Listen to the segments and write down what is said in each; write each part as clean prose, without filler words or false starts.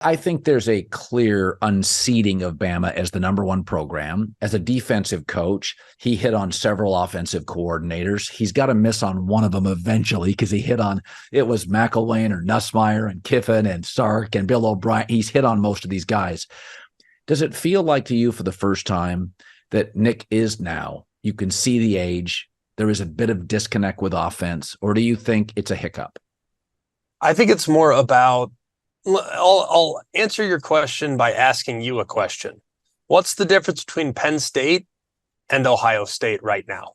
I think there's a clear unseating of Bama as the number one program. As a defensive coach, he hit on several offensive coordinators. He's got to miss on one of them eventually because he hit on, it was McElroy or Nussmeier and Kiffin and Sark and Bill O'Brien. He's hit on most of these guys. Does it feel like to you for the first time that Nick is now, you can see the age, there is a bit of disconnect with offense, or do you think it's a hiccup? I think it's more about, I'll answer your question by asking you a question. What's the difference between Penn State and Ohio State right now?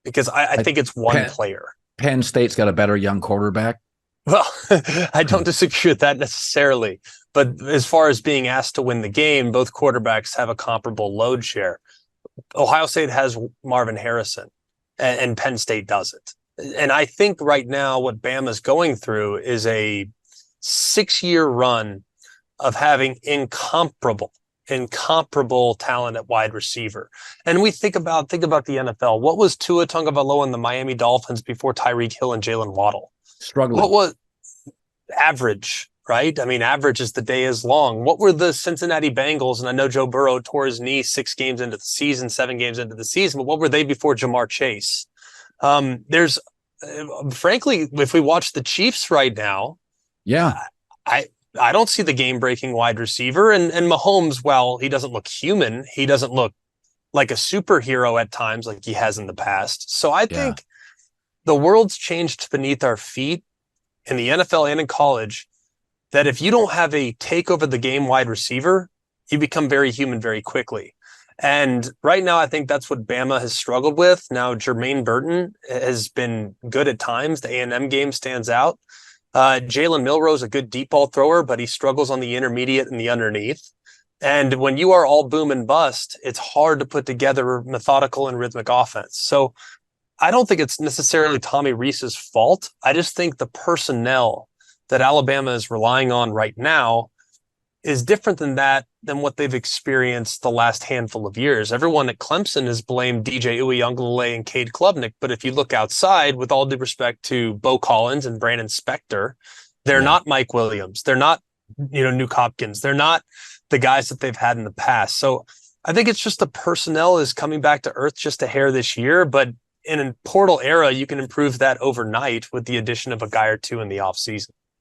Because I think it's one player. Penn State's got a better young quarterback. Well, I don't disagree with that necessarily. But as far as being asked to win the game, both quarterbacks have a comparable load share. Ohio State has Marvin Harrison, and Penn State doesn't. And I think right now what Bama's going through is a 6-year run of having incomparable talent at wide receiver. And we think about the NFL. What was Tua Tagovailoa and the Miami Dolphins before Tyreek Hill and Jalen Waddle? Struggling. What was average, right? I mean, average is the day is long. What were the Cincinnati Bengals? And I know Joe Burrow tore his knee 6 games into the season, 7 games into the season, but what were they before Jamar Chase? There's frankly, if we watch the Chiefs right now, yeah, I don't see the game-breaking wide receiver. And Mahomes, while he doesn't look human, he doesn't look like a superhero at times like he has in the past. So I think the world's changed beneath our feet in the NFL and in college, that if you don't have a take over the game wide receiver, you become very human very quickly. And right now, I think that's what Bama has struggled with. Now, Jermaine Burton has been good at times. The A&M game stands out. Jalen Milroe's a good deep ball thrower, but he struggles on the intermediate and the underneath. And when you are all boom and bust, it's hard to put together a methodical and rhythmic offense. So I don't think it's necessarily Tommy Rees's fault. I just think the personnel that Alabama is relying on right now is different than what they've experienced the last handful of years. Everyone at Clemson has blamed DJ Uiagalelei and Cade Klubnik, but if you look outside, with all due respect to Bo Collins and Brandon Spector, they're not Mike Williams. They're not, Nuke Hopkins. They're not the guys that they've had in the past. So I think it's just the personnel is coming back to earth just a hair this year, but in a portal era, you can improve that overnight with the addition of a guy or two in the offseason.